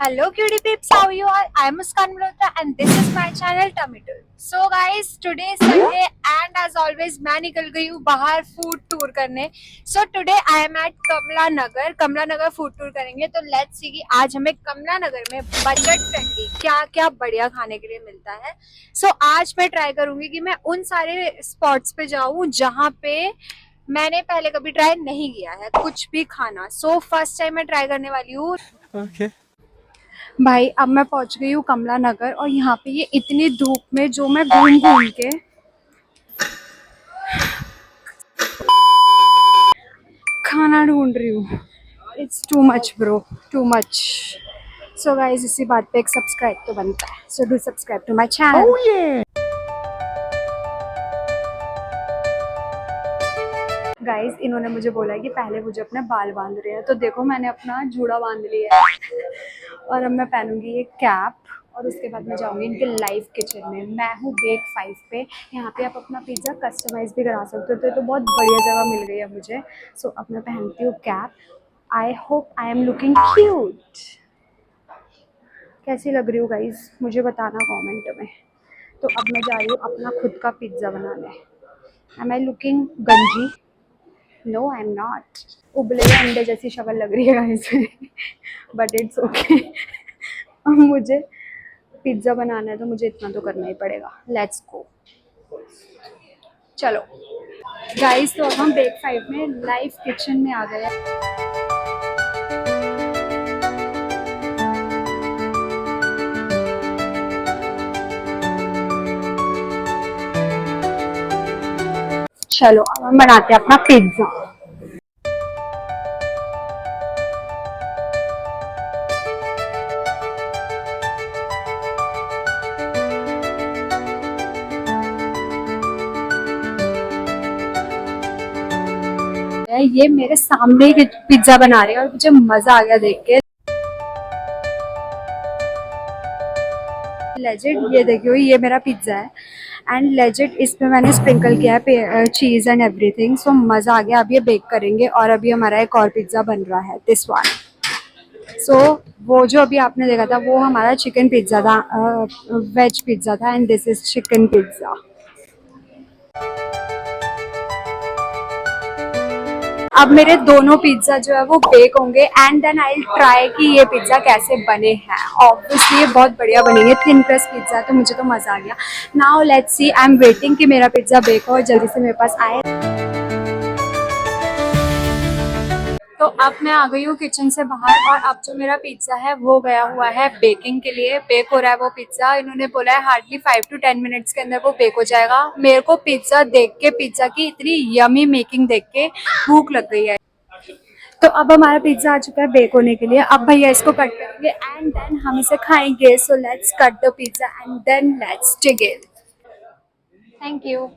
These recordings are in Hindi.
Hello cutie peeps, how you are? I am Muskan Malhotra and this is my channel Tummy Tool. So guys, today is Sunday and as always मैं निकल गई हूँ बाहर फूड टूर करने. So today I am at Kamla Nagar food tour करेंगे. तो let's see कि आज हमें कमला नगर में बजट फ्रेंडली क्या क्या बढ़िया खाने के लिए मिलता है. So आज मैं ट्राई करूंगी कि मैं उन सारे स्पॉट्स पे जाऊँ जहाँ पे मैंने पहले कभी ट्राई नहीं किया है कुछ भी खाना. So फर्स्ट टाइम मैं ट्राई करने वाली हूँ. Okay. भाई अब मैं पहुंच गई हूँ कमला नगर और यहाँ पे ये इतनी धूप में जो मैं घूम घूम के खाना ढूंढ रही हूँ. It's too much bro, too much. So guys इसी बात पे एक सब्सक्राइब तो बनता है. So do subscribe to my channel. Oh yeah. Guys इन्होंने मुझे बोला है कि पहले मुझे अपने बाल बांध रहे हैं. तो देखो मैंने अपना जूड़ा बांध लिया है और अब मैं पहनूंगी ये कैप और उसके बाद मैं जाऊंगी इनके लाइव किचन में. मैं हूँ बेक 5 पे. यहाँ पे आप अपना पिज़्ज़ा कस्टमाइज भी करा सकते हो. तो बहुत बढ़िया जगह मिल गई है मुझे. सो अब मैं पहनती हूँ cap. I hope I am looking cute. कैसी लग रही हूँ गाइज मुझे बताना कमेंट में. तो अब मैं जा रही हूँ अपना खुद का पिज़्ज़ा बनाने. एम आई लुकिंग गंजी? No I am not. उबले हुए अंडे जैसी शक्ल लग रही है गाइस बट इट्स ओके. मुझे पिज्ज़ा बनाना है तो मुझे इतना तो करना ही पड़ेगा. Let's go. चलो गाइस तो अब हम बेक 5 में लाइव किचन में आ गए हैं. चलो अब हम बनाते हैं अपना पिज्ज़ा. ये मेरे सामने ही पिज्ज़ा बना रहे हैं और मुझे मज़ा आ गया देख के. लेजिट ये देखियो ये मेरा पिज्ज़ा है एंड लेजिट इसमें मैंने स्प्रिंकल किया है चीज़ एंड एवरीथिंग. सो मज़ा आ गया. अब ये बेक करेंगे और अभी हमारा एक और पिज़्ज़ा बन रहा है दिस वन. सो वो जो अभी आपने देखा था वो हमारा चिकन पिज़्ज़ा था, वेज पिज़्ज़ा था and this is chicken pizza. अब मेरे दोनों पिज्ज़ा जो है वो बेक होंगे एंड देन आई ट्राई कि ये पिज़्ज़ा कैसे बने हैं. ऑब्वियसली ये बहुत बढ़िया बनेंगे. थिन क्रस्ट पिज़्ज़ा तो मुझे तो मज़ा आ गया. Now let's C. I am waiting कि मेरा पिज़्ज़ा बेक हो और जल्दी से मेरे पास आए. तो अब मैं आ गई हूँ किचन से बाहर और अब जो मेरा पिज्ज़ा है वो गया हुआ है बेकिंग के लिए. बेक हो रहा है वो पिज़्ज़ा. इन्होंने बोला है हार्डली 5 to 10 मिनट्स के अंदर वो बेक हो जाएगा. मेरे को पिज़्ज़ा देख के पिज़्ज़ा की इतनी यमी मेकिंग देख के भूख लग गई है. तो अब हमारा पिज़्ज़ा आ चुका है बेक होने के लिए. अब भैया इसको कट करेंगे एंड देन हम इसे खाएंगे. So let's cut the pizza and then let's dig it. Thank you.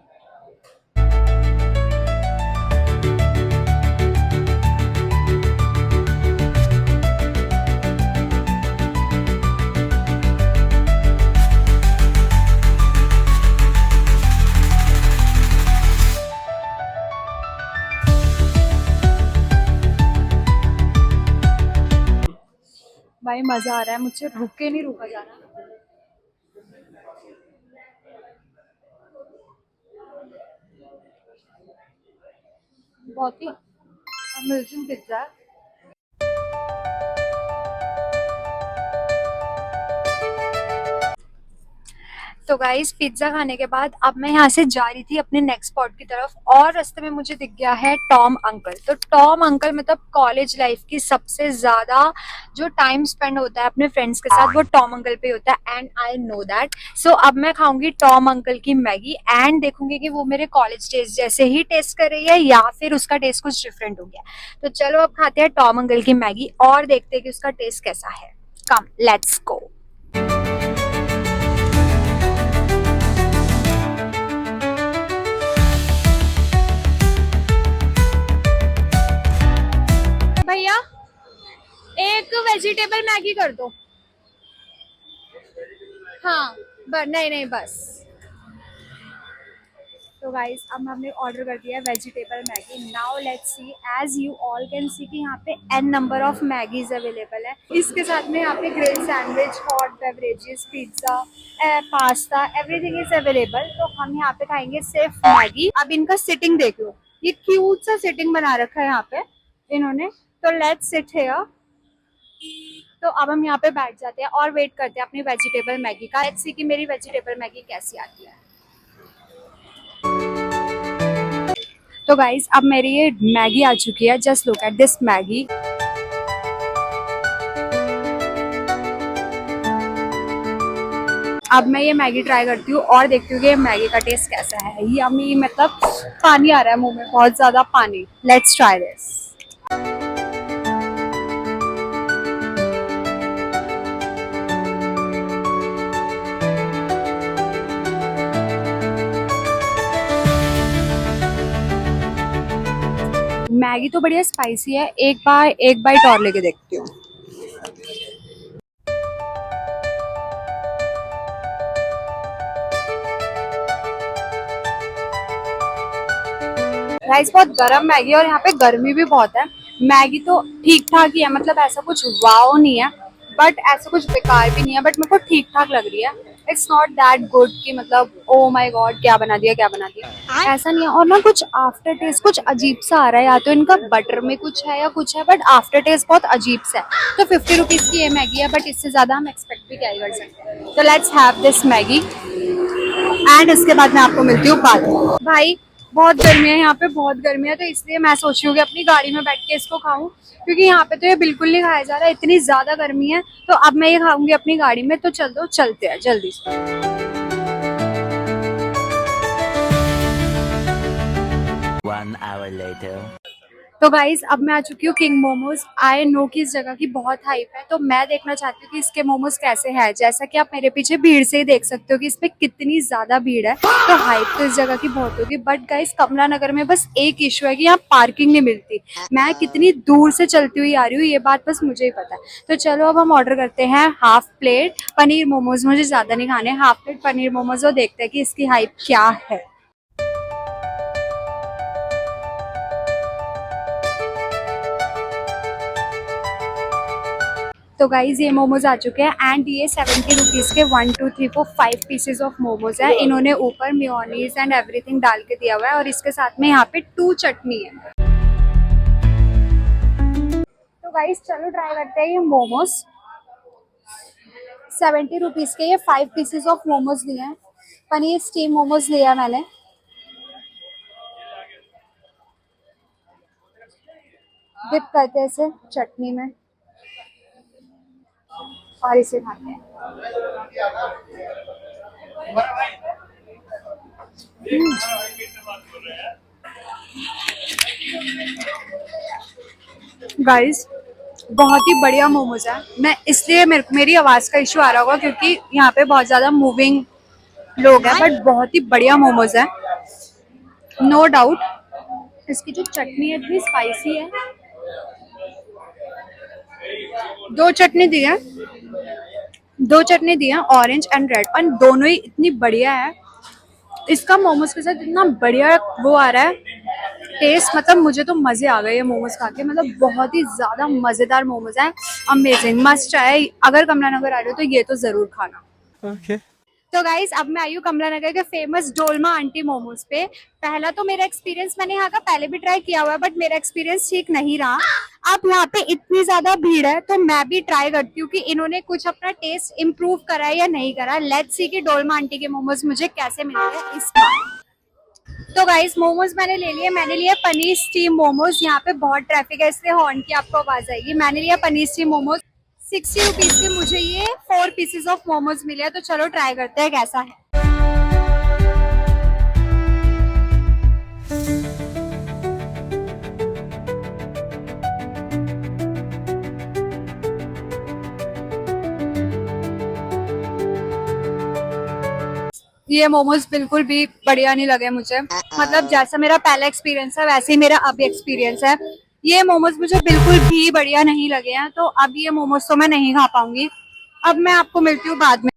भाई मज़ा आ रहा है. मुझसे रुक के नहीं रुका जा रहा. बहुत ही अमेजिंग पिज़्ज़ा है. तो गाइस पिज्जा खाने के बाद अब मैं यहाँ से जा रही थी अपने नेक्स्ट स्पॉट की तरफ और रास्ते में मुझे दिख गया है टॉम अंकल. तो टॉम अंकल मतलब कॉलेज लाइफ की सबसे ज्यादा जो टाइम स्पेंड होता है अपने फ्रेंड्स के साथ वो टॉम अंकल पे होता है एंड आई नो दैट. सो अब मैं खाऊंगी टॉम अंकल की मैगी एंड देखूंगी कि वो मेरे कॉलेज टेस्ट जैसे ही टेस्ट कर रही है या फिर उसका टेस्ट कुछ डिफरेंट हो गया. तो चलो अब खाते हैं टॉम अंकल की मैगी और देखते हैं कि उसका टेस्ट कैसा है. Come let's go. भैया एक वेजिटेबल मैगी कर दो. हाँ नहीं नहीं बस. तो गाइस अब हमने ऑर्डर कर दिया है vegetable Maggi. Now let's see, as you all can see कि यहाँ पे n number of Maggis available है। इसके साथ में यहाँ पे grill sandwich, hot beverages, pizza, pasta, everything is available. तो हम यहाँ पे खाएंगे सिर्फ मैगी। अब इनका सिटिंग देख लो, ये क्यूट सा सिटिंग बना रखा है यहाँ पे इन्होंने। तो लेट्स सिट हियर। तो अब हम यहाँ पे बैठ जाते हैं और वेट करते हैं अपनी वेजिटेबल मैगी का। लेट्स सी कि मेरी वेजिटेबल मैगी कैसी आती है। तो गाइस अब मेरी ये मैगी आ चुकी है। Just look at this Maggi. अब मैं ये मैगी ट्राई करती हूँ और देखती हूँ कि मैगी का टेस्ट कैसा है। यम्मी, मतलब पानी आ रहा है मुंह में, बहुत ज्यादा पानी। Let's try this. मैगी तो बढ़िया स्पाइसी है। एक बाइट और लेके देखती हूँ। राइस बहुत गरम मैगी है और यहाँ पे गर्मी भी बहुत है। मैगी तो ठीक ठाक ही है, मतलब ऐसा कुछ वाव नहीं है बट ऐसा कुछ बेकार भी नहीं है, बट मेरे को ठीक ठाक लग रही है। इट्स नॉट दैट गुड कि मतलब ओ माय गॉड क्या बना दिया क्या बना दिया, ऐसा नहीं है। और ना कुछ आफ्टर टेस्ट कुछ अजीब सा आ रहा है, या तो इनका बटर में कुछ है या कुछ है, बट आफ्टर टेस्ट बहुत अजीब सा है। तो 50 रुपीज की ये मैगी है, बट इससे ज्यादा हम एक्सपेक्ट भी क्या ही कर सकते हैं। तो let's have this Maggi and इसके बाद मैं आपको मिलती हूँ बाद में। भाई बहुत गर्मी है यहाँ पे, बहुत गर्मी है, तो इसलिए मैं सोच रही हूँ कि अपनी गाड़ी में बैठ के इसको खाऊं, क्योंकि यहाँ पे तो ये बिल्कुल नहीं खाया जा रहा है, इतनी ज्यादा गर्मी है। तो अब मैं ये खाऊंगी अपनी गाड़ी में। तो चलते हैं जल्दी से। 1 hour later. तो गाइज अब मैं आ चुकी हूँ किंग मोमोज। आई नो कि इस जगह की बहुत हाइप है, तो मैं देखना चाहती हूँ कि इसके मोमोज कैसे हैं। जैसा कि आप मेरे पीछे भीड़ से ही देख सकते हो कि इस पे कितनी ज्यादा भीड़ है। तो हाइप तो इस जगह की बहुत होगी, बट गाइज कमला नगर में बस एक इशू है कि यहाँ पार्किंग नहीं मिलती। मैं कितनी दूर से चलती हुई आ रही हूँ, ये बात बस मुझे ही पता है। तो चलो अब हम ऑर्डर करते हैं हाफ प्लेट पनीर मोमोज। मुझे ज्यादा नहीं खाने, हाफ प्लेट पनीर मोमोज, और देखते हैं कि इसकी हाइप क्या है। तो गाइज ये मोमोज आ चुके हैं एंड ये 70 रुपीज़ के 1 2 3 4 5 पीसेज ऑफ मोमोज है। इन्होंने ऊपर मेयोनीज एंड एवरीथिंग डाल के दिया हुआ है, और इसके साथ में यहाँ पे 2 चटनी है। तो गाइज चलो ट्राई करते हैं ये मोमोज। 70 रुपीज़ के ये 5 पीसेज ऑफ मोमोज लिए हैं। पनीर स्टीम मोमोज लिया मैंने। डिप करते हैं इसे चटनी में और इसे खाते हैं। गाइस बहुत ही बढ़िया मोमोज है। मैं इसलिए मेरी आवाज का इशू आ रहा होगा क्योंकि यहाँ पे बहुत ज्यादा मूविंग लोग हैं, बट बहुत ही बढ़िया मोमोज है, नो डाउट। इसकी जो चटनी है इतनी स्पाइसी है। 2 चटनी दी है, 2 चटनी दी है, ऑरेंज एंड रेड, और दोनों ही इतनी बढ़िया है। इसका मोमोज के साथ इतना बढ़िया वो आ रहा है टेस्ट, मतलब मुझे तो मजे आ गए ये मोमोज खा के। मतलब बहुत ही ज्यादा मजेदार मोमोज है, अमेजिंग, मस्ट ट्राई। अगर कमला नगर आ रहे हो तो ये तो जरूर खाना। Okay. तो गाइज अब मैं आई हूँ कमला नगर के फेमस डोलमा आंटी मोमोज पे। पहला तो मेरा एक्सपीरियंस, मैंने यहाँ का पहले भी ट्राई किया हुआ है, बट मेरा एक्सपीरियंस ठीक नहीं रहा। अब यहाँ पे इतनी ज्यादा भीड़ है तो मैं भी ट्राई करती हूँ कि इन्होंने कुछ अपना टेस्ट इम्प्रूव करा है या नहीं करा। लेट्स सी कि डोलमा आंटी के मोमोज मुझे कैसे मिलते हैं इस बार। तो गाइस मोमोज मैंने ले लिए। मैंने लिया पनीर स्टीम मोमोज। यहाँ पे बहुत ट्रैफिक है इसलिए हॉर्न की आपको आवाज आएगी। मैंने लिया पनीर स्टीम मोमोज। 60 रुपीज के मुझे ये 4 पीसेज ऑफ मोमोज मिले। तो चलो ट्राई करते हैं कैसा है। ये मोमोज बिल्कुल भी बढ़िया नहीं लगे मुझे। मतलब जैसा मेरा पहला एक्सपीरियंस है वैसे ही मेरा अभी एक्सपीरियंस है। ये मोमोज मुझे बिल्कुल भी बढ़िया नहीं लगे हैं, तो अब ये मोमोज तो मैं नहीं खा पाऊंगी। अब मैं आपको मिलती हूँ बाद में।